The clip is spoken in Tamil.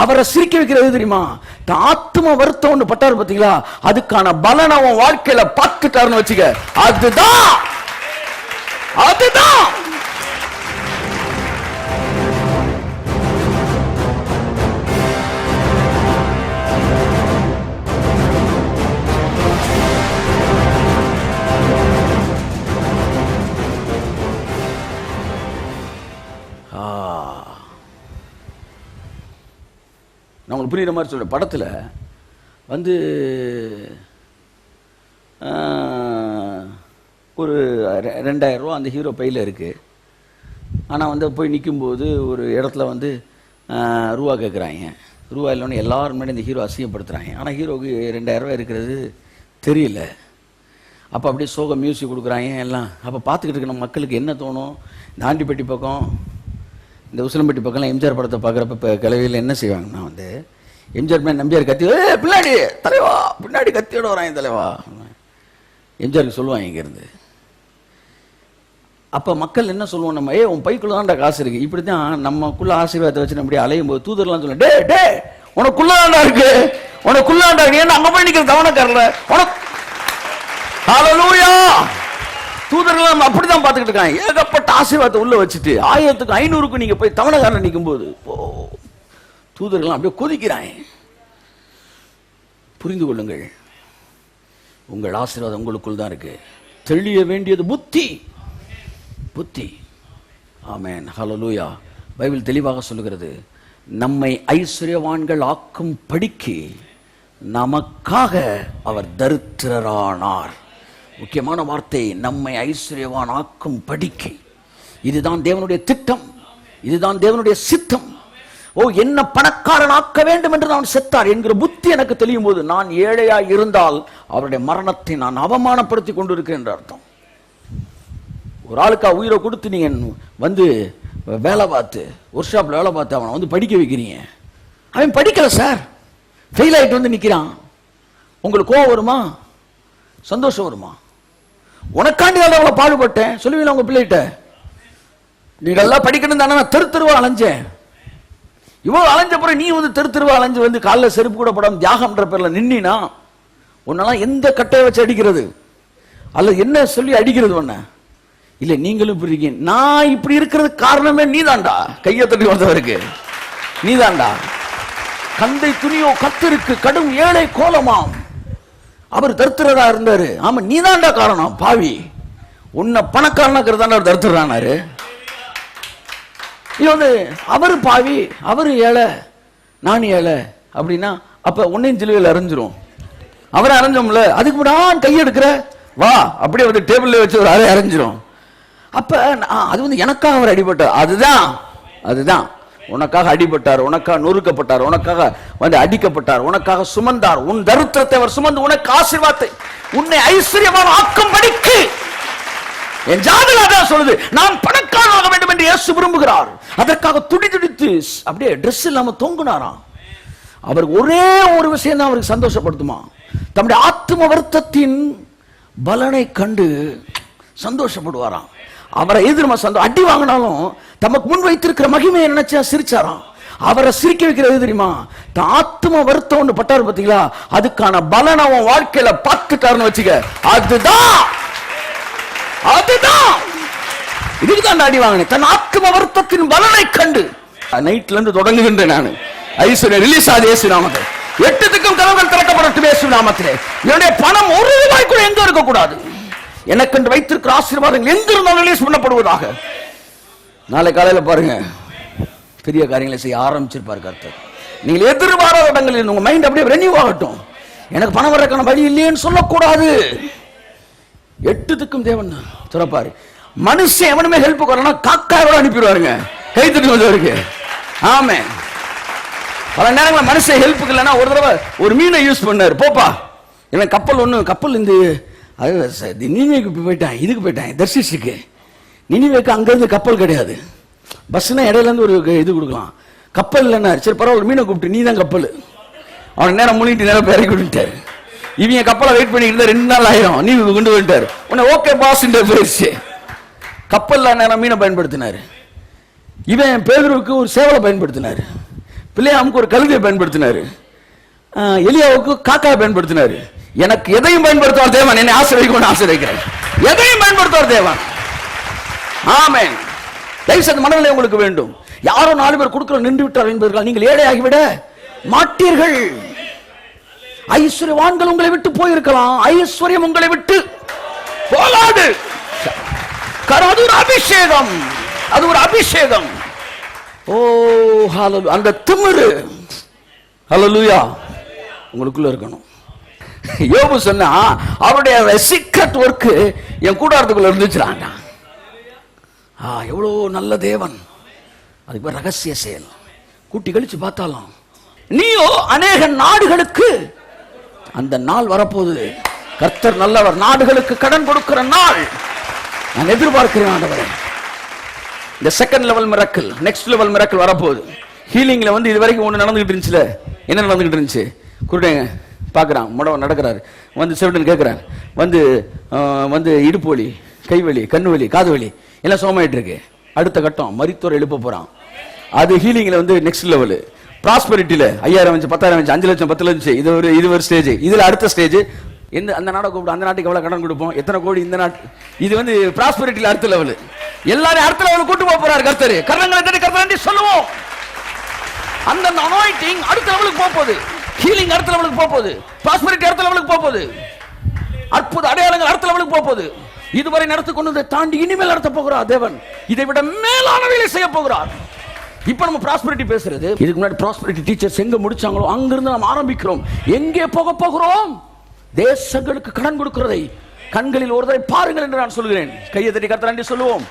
அவரை சிரிக்க வைக்கிறது தெரியுமா? ஆத்ம வருத்தம் ஒண்ணு பட்டாரு பாத்தீங்களா, அதுக்கான பலன் அவன் வாழ்க்கையில பார்த்துட்டாருன்னு வச்சுக்க. அதுதான் அதுதான் நான் உங்களுக்கு புரியுற மாதிரி சொல்கிறேன். படத்தில் வந்து ஒரு 2000 ரூபா அந்த ஹீரோ பையில் இருக்குது. ஆனால் வந்து போய் நிற்கும்போது ஒரு இடத்துல வந்து ரூபா கேட்குறாங்க. ரூபா இல்லைன்னு எல்லாரும் முன்னாடி இந்த ஹீரோ அசிங்கப்படுத்துகிறாங்க. ஆனால் ஹீரோவுக்கு 2000 ரூபா இருக்கிறது தெரியல. அப்போ அப்படியே சோக மியூசிக் கொடுக்குறாங்க எல்லாம். அப்போ பார்த்துக்கிட்டு இருக்கிற மக்களுக்கு என்ன தோணும்? இந்த ஆண்டிப்பட்டி பக்கம், இந்த உசிலம்பட்டி பக்கம்லாம் எம்ஜிஆர் படத்தை பார்க்குறப்ப இப்போ கிளவியில் என்ன செய்வாங்கன்னா வந்து எம்ஜிஆர் மேலே நம்பியார் கத்தி, பின்னாடி தலைவா, பின்னாடி கத்தியோட வராங்க தலைவா, எம்ஜிஆருக்கு சொல்லுவாங்க இங்கேருந்து. அப்போ மக்கள் என்ன சொல்லுவோம், நம்ம உன் பைக்குள்ள தான்டா காசு இருக்குது. இப்படி தான் நமக்குள்ள ஆசீர்வாதத்தை வச்சு நம்மளே அலையும் போது தூதர்லாம் சொல்லுவேன், டே உனக்குள்ளதாண்டா இருக்கு, உனக்குள்ளாண்டா இருக்கு, ஏன்னா அங்கே போய் நிற்கிற கவனக்காரல உனக்கு. ஹல்லேலூயா. தூதர்கள் நம்ம அப்படிதான் பார்த்துக்கிட்டு இருக்காங்க. ஏகப்பட்ட ஆசீர்வாதத்தை உள்ள வச்சுட்டு 1000க்கு 500க்கு நீங்க போய் தவணைக்காரன் நிற்கும் போது தூதர்கள் அப்படியே கொதிக்கிறாங்க. புரிந்து கொள்ளுங்கள், உங்கள் ஆசீர்வாதம் உங்களுக்குள் தான் இருக்கு. தெளிய வேண்டியது புத்தி. ஆமென். ஹல்லேலூயா. பைபிள் தெளிவாக சொல்லுகிறது, நம்மை ஐஸ்வர்யவான்கள் ஆக்கும் படிக்கு நமக்காக அவர் தரித்திரரானார். முக்கியமான வார்த்தை, நம்மை ஐஸ்வர்யவான் ஆக்கும் படிக்கை. இதுதான் தேவனுடைய திட்டம், இதுதான் தேவனுடைய சித்தம். என்ன பணக்காரன் ஆக்க வேண்டும் என்று நான் செத்தார் என்கிற புத்தி எனக்கு தெரியும் போது, நான் ஏழையா இருந்தால் அவருடைய மரணத்தை நான் அவமானப்படுத்தி கொண்டிருக்கிறேன் என்று அர்த்தம். ஒரு ஆளுக்கா உயிரை கொடுத்து நீங்க வந்து வேலை பார்த்து ஒர்க் ஷாப்ல வேலை பார்த்து அவனை வந்து படிக்க வைக்கிறீங்க. அவன் படிக்கல சார், ஃபெயில் ஆகிட்டு வந்து நிற்கிறான். உங்களுக்கு கோவம் வருமா? சந்தோஷம் வருமா? உனக்காண்டி அவ்வளோ பாடுபட்டேன் சொல்லுவீங்களா உங்க பிள்ளைகிட்ட? நீ நல்லா படிக்கணும் தானே நான் தெருவா அலைஞ்சேன். இவ்வளவு அலைஞ்ச பிறகு நீ வந்து தெருவா அலைஞ்சு வந்து காலில் செருப்பு கூட படம் தியாகம்ன்ற பேர்ல நின்னா உன்னெல்லாம் எந்த கட்டையை வச்சு அடிக்கிறது அல்ல என்ன சொல்லி அடிக்கிறது ஒன்ன இல்ல? நீங்களும் இப்படி இருக்கீங்க. நான் இப்படி இருக்கிறது காரணமே நீதான்டா. கையை தட்டி வந்தவருக்கு நீதான்டா. கந்தை துணியோ கத்திருக்கு கடும் ஏழை கோலமாம். அவர் தரித்திரரா இருந்தாரு. ஆமா, நீதான்டா காரணம் பாவி. உன்னை பணக்காரனாக்கிறதாண்ட அவர் தரித்திரானாரு. இது வந்து அவரு பாவி, அவரு ஏழை, நான் ஏழை அப்படின்னா அப்ப உன்னையும் சிலுவையில் அரைஞ்சிரும். அவரை அரைஞ்சோம்ல, அதுக்கு நான் கையெடுக்கிற வா அப்படியே வந்து டேபிள்ல வச்சு ஒரு அரை அரைஞ்சிரும். அப்ப அது வந்து எனக்காக அவர் அடிபட்டார். அதுதான் உனக்காக அடிபட்டார், உனக்காக நொறுக்கப்பட்டார், உனக்காக வந்து அடிக்கப்பட்டார், உனக்காக சுமந்தார். உன் தரித்திரத்தை அவர் சுமந்து உனக்கு ஆசீர்வாதத்தை உன்னை ஐஸ்வர்யமான ஆக்கும்படிக்கு. என் ஜாதகம் அதான் சொல்லுது, நான் பணக்காரனாக வேண்டும் என்று இயேசு விரும்புகிறார். அதற்காக துடித்து அப்படியே ட்ரெஸ் இல்லாம தொங்குனாராம். அவர் ஒரே ஒரு விஷயம் தான் அவருக்கு சந்தோஷப்படுத்துமா, தம்முடைய ஆத்ம வருத்தத்தின் பலனை கண்டு சந்தோஷப்படுவாராம். அவரை எதிர்மா அடி வாங்கினாலும் தமக்கு முன் வைத்திருக்கிற மகிமையை நினைச்சா சிரிச்சாராம். அவரை சிரிக்க வைக்கிறது தெரியுமா? ஆத்ம வருத்தம் ஒண்ணு பட்டாரு பாத்தீங்களா, அதுக்கான பலன் அவன் வாழ்க்கையில பார்த்துட்டாருன்னு வச்சுக்க. அதுதான் இதுக்குதான் அடி வாங்கினேன். தன் ஆத்ம வருத்தத்தின் பலனை கண்டு நைட்ல இருந்து தொடங்குகின்றேன் நான். ஐஸ்வர்யம் ரிலீஸ் ஆகுது இயேசு நாமத்தில். 8 திக்கும் கதவுகள் திறக்கப்படட்டும் இயேசு நாமத்திலே. என்னுடைய பணம் ஒரு ரூபாய் கூட எங்க இருக்க கூடாது. எனக்கு வைத்திருக்கிற ஆசீர்வாதங்கள் எங்கிருந்தாலும் ரிலீஸ் பண்ணப்படுவதாக. நாளை காலையில பாருங்க, பெரிய காரியங்களை செய்ய ஆரம்பிச்சிருப்பார் கர்த்தர். நீங்கள் எதிர்பாராத இடங்களில் உங்க மைண்ட் அப்படியே ரெனியூ ஆகட்டும். எனக்கு பணம் வரக்கான வழி இல்லையேன்னு சொல்லக்கூடாது. 8 திக்கும் தேவன் திறப்பாரு. மனுஷன் எவனுமே ஹெல்ப் வரலன்னா காக்காயோட அனுப்பிடுவாருங்க கைத்தட்டி வந்தவருக்கு. ஆமே, பல நேரங்களில் மனுஷன் ஹெல்ப்புக்கு இல்லைன்னா ஒரு தடவை ஒரு மீனை யூஸ் பண்ணாரு. போப்பா இவன் கப்பல் இந்த நினிவேக்கு போயிட்டான், இதுக்கு போயிட்டான் தர்ஷிஷுக்கு. நினிவேக்கு அங்கேருந்து கப்பல் கிடையாது, பஸ்னா இடையிலேருந்து ஒரு இது கொடுக்கலாம். கப்பல் இல்லைன்னா சரி பரவாயில்ல, மீனை கூப்பிட்டு நீ தான் கப்பல். அவனை நேரம் முன்னிட்டு நேரம் இறக்கி விட்டுட்டாரு. இவங்க கப்பலை வெயிட் பண்ணிட்டு இருந்தா 2 நாள் ஆயிரும், நீ கொண்டு வந்துட்டாரு. உன்னை ஓகே பாஸ் பேசி கப்பல்ல நேரம் மீனை பயன்படுத்தினாரு. இவன் பேதுருவுக்கு ஒரு சேவலை பயன்படுத்தினாரு. பிள்ளையாமுக்கு ஒரு கழுதையை பயன்படுத்தினாரு, எலியாவுக்கு காக்காவை பயன்படுத்தினாரு. எனக்கு எதையும் பயன்படுத்துவார் தேவன், என்னை ஆசீர்வதிக்கணும்னு ஆசீர்வதிக்கிறேன். எதையும் பயன்படுத்துவார் தேவன். ஆமென். தயவுசெய்து மனநிலை உங்களுக்கு வேண்டும். யாரோ 4 பேர் கொடுக்கிற நின்று விட்டார் என்பதற்காக நீங்கள் ஏழையாகிவிட மாட்டீர்கள். ஐஸ்வர்யவான்கள் உங்களை விட்டு போயிருக்கலாம், ஐஸ்வர்யம் உங்களை விட்டு போகாது. அது ஒரு அபிஷேகம், அது ஒரு அபிஷேகம். ஓ ஹalleluya. அந்த திமிரு ஹalleluya உங்களுக்குள்ள இருக்கணும். யோபு சொன்னா அவருடைய சீக்ரெட் வொர்க் என் கூடாரத்துக்குள்ள இருந்துச்சுறாங்க. எவ்வளோ நல்ல தேவன். அதுக்கு ரகசிய செயல். கூட்டி கழிச்சு பார்த்தாலும் நீயோ அநேக நாடுகளுக்கு, அந்த நாள் வரப்போகுது. கர்த்தர் நல்லவர், நாடுகளுக்கு கடன் கொடுக்கிற நாள் நான் எதிர்பார்க்கிறேன் ஆண்டவரே. இந்த second level miracle, next level miracle வரப்போகுது. ஹீலிங்ல வந்து இது வரைக்கும் ஒன்று நடந்துகிட்டு இருந்துச்சுல, என்ன நடந்துகிட்டு இருந்துச்சு? குருடேங்க பார்க்குறான், முடவன் நடக்கிறாரு, வந்து செவிடன் கேட்குறாரு, வந்து இடுப்பு வலி, கை வலி, கண்ணு வலி, காது வலி எல்லாம் சோமாயிட்டு இருக்கு. அடுத்த கட்டம் மரித்தோரை எழுப்ப போறான். அது ஹீலிங்ல வந்து நெக்ஸ்ட் லெவல். ப்ராஸ்பரிட்டியில 5000 வந்துச்சு, 10000 வந்துச்சு, 5 லட்சம், 10 லட்சம். இது ஒரு ஸ்டேஜ். இதுல அடுத்த ஸ்டேஜ் அந்த நாடை கூப்பிடும், அந்த நாட்டுக்கு எவ்வளவு கடன் கொடுப்போம், எத்தனை கோடி இந்த நாட்டு. இது வந்து ப்ராஸ்பரிட்டியில அடுத்த லெவல். எல்லாரும் அடுத்த லெவல் கூட்டு போறாரு கர்த்தர். கர்த்தரை தட்டி கர்த்தரை சொல்லுவோம். அந்த அனாயிண்டிங் அடுத்த லெவலுக்கு போகுது. ஹீலிங் அடுத்த லெவலுக்கு போகுது. ப்ராஸ்பரிட்டி அடுத்த லெவலுக்கு போகுது. அற்புத அடையாளங்கள் அடுத்த லெவலுக்கு போகுது. இதுவரை நடத்தி கொண்டதை தாண்டி இனிமேல் நடத்த போகிறார் தேவன். இதை விட மேலானவைகளை செய்ய போகிறார். இப்ப நம்ம ப்ராஸ்பரிட்டி பேசுறது, இதுக்கு முன்னாடி ப்ராஸ்பரிட்டி டீச்சர்ஸ் எங்க முடிச்சாங்களோ அங்கிருந்து நம்ம ஆரம்பிக்கிறோம். எங்கே போக போகிறோம்? தேசங்களுக்கு கடன் கொடுக்கிறதை கண்களில் ஒருவரை பாருங்கள் என்று நான் சொல்கிறேன். கையை தட்டி கர்த்தரை நன்றி சொல்லுவோம்.